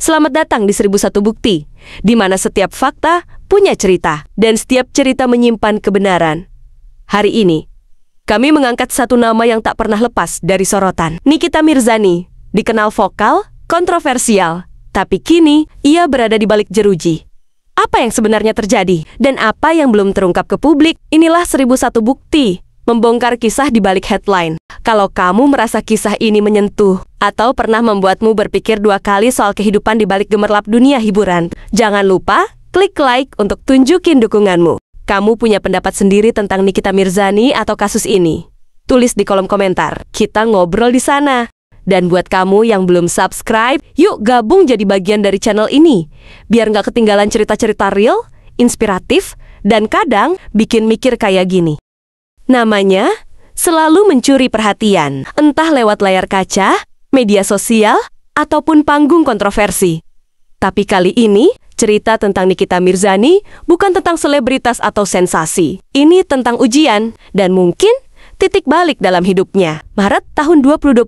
Selamat datang di 1001 Bukti, di mana setiap fakta punya cerita, dan setiap cerita menyimpan kebenaran. Hari ini, kami mengangkat satu nama yang tak pernah lepas dari sorotan. Nikita Mirzani, dikenal vokal, kontroversial, tapi kini ia berada di balik jeruji. Apa yang sebenarnya terjadi, dan apa yang belum terungkap ke publik? Inilah 1001 Bukti, membongkar kisah di balik headline. Kalau kamu merasa kisah ini menyentuh, atau pernah membuatmu berpikir dua kali soal kehidupan di balik gemerlap dunia hiburan, jangan lupa klik like untuk tunjukin dukunganmu. Kamu punya pendapat sendiri tentang Nikita Mirzani atau kasus ini? Tulis di kolom komentar, kita ngobrol di sana. Dan buat kamu yang belum subscribe, yuk gabung jadi bagian dari channel ini, biar nggak ketinggalan cerita-cerita real, inspiratif, dan kadang bikin mikir kayak gini. Namanya selalu mencuri perhatian, entah lewat layar kaca, media sosial, ataupun panggung kontroversi. Tapi kali ini, cerita tentang Nikita Mirzani bukan tentang selebritas atau sensasi. Ini tentang ujian, dan mungkin titik balik dalam hidupnya. Maret tahun 2025,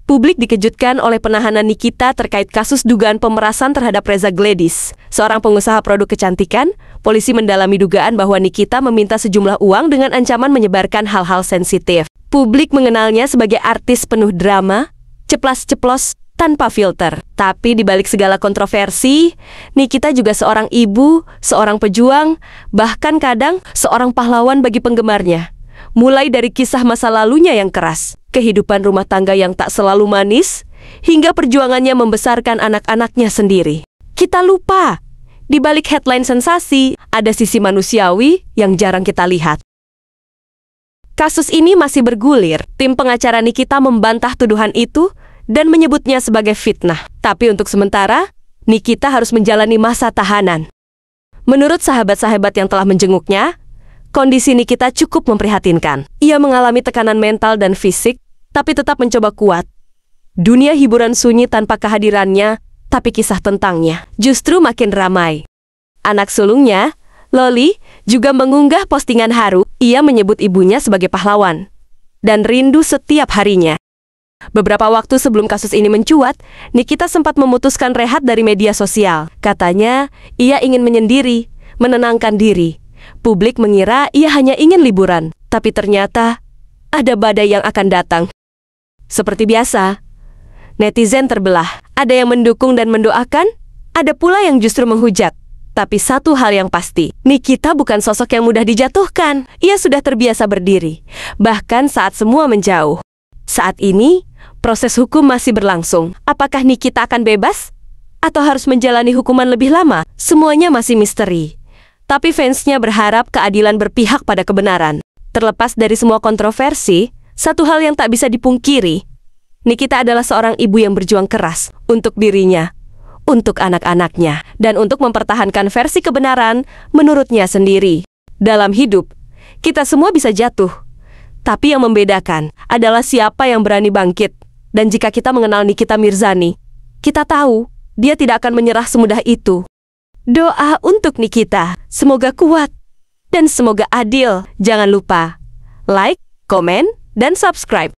publik dikejutkan oleh penahanan Nikita terkait kasus dugaan pemerasan terhadap Reza Gladys, seorang pengusaha produk kecantikan. Polisi mendalami dugaan bahwa Nikita meminta sejumlah uang dengan ancaman menyebarkan hal-hal sensitif. Publik mengenalnya sebagai artis penuh drama, ceplas-ceplos, tanpa filter. Tapi di balik segala kontroversi, Nikita juga seorang ibu, seorang pejuang, bahkan kadang seorang pahlawan bagi penggemarnya. Mulai dari kisah masa lalunya yang keras, kehidupan rumah tangga yang tak selalu manis, hingga perjuangannya membesarkan anak-anaknya sendiri. Kita lupa, di balik headline sensasi, ada sisi manusiawi yang jarang kita lihat. Kasus ini masih bergulir. Tim pengacara Nikita membantah tuduhan itu dan menyebutnya sebagai fitnah. Tapi untuk sementara, Nikita harus menjalani masa tahanan. Menurut sahabat-sahabat yang telah menjenguknya, kondisi Nikita cukup memprihatinkan. Ia mengalami tekanan mental dan fisik, tapi tetap mencoba kuat. Dunia hiburan sunyi tanpa kehadirannya, tapi kisah tentangnya justru makin ramai. Anak sulungnya, Loli, juga mengunggah postingan haru. Ia menyebut ibunya sebagai pahlawan dan rindu setiap harinya. Beberapa waktu sebelum kasus ini mencuat, Nikita sempat memutuskan rehat dari media sosial. Katanya, ia ingin menyendiri, menenangkan diri. Publik mengira ia hanya ingin liburan, tapi ternyata ada badai yang akan datang. Seperti biasa, netizen terbelah. Ada yang mendukung dan mendoakan, ada pula yang justru menghujat. Tapi satu hal yang pasti, Nikita bukan sosok yang mudah dijatuhkan. Ia sudah terbiasa berdiri, bahkan saat semua menjauh. Saat ini, proses hukum masih berlangsung. Apakah Nikita akan bebas? Atau harus menjalani hukuman lebih lama? Semuanya masih misteri. Tapi fansnya berharap keadilan berpihak pada kebenaran. Terlepas dari semua kontroversi, satu hal yang tak bisa dipungkiri, Nikita adalah seorang ibu yang berjuang keras untuk dirinya, untuk anak-anaknya, dan untuk mempertahankan versi kebenaran menurutnya sendiri. Dalam hidup, kita semua bisa jatuh, tapi yang membedakan adalah siapa yang berani bangkit. Dan jika kita mengenal Nikita Mirzani, kita tahu dia tidak akan menyerah semudah itu. Doa untuk Nikita, semoga kuat dan semoga adil. Jangan lupa like, komen, dan subscribe.